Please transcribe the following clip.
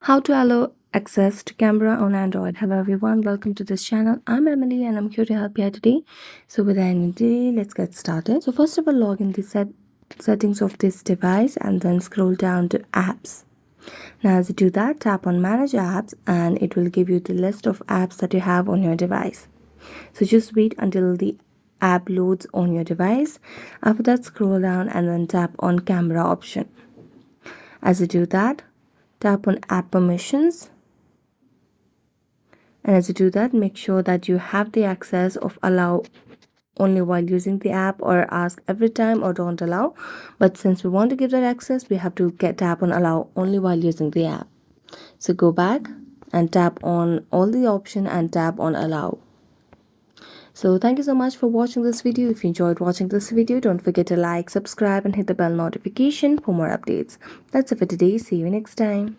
How to allow access to camera on Android. Hello everyone, welcome to this channel. I'm Emily and I'm here to help you out today. So without any delay, let's get started. So first of all, log in the settings of this device and then scroll down to apps. Now as you do that, tap on manage apps and it will give you the list of apps that you have on your device. So just wait until the app loads on your device. After that, scroll down and then tap on camera option. As you do that, tap on app permissions, and as you do that, make sure that you have the access of allow only while using the app or ask every time or don't allow. But since we want to give that access, we have to tap on allow only while using the app. So go back and tap on all the option and tap on allow. So thank you so much for watching this video. If you enjoyed watching this video, don't forget to like, subscribe and hit the bell notification for more updates. That's it for today. See you next time.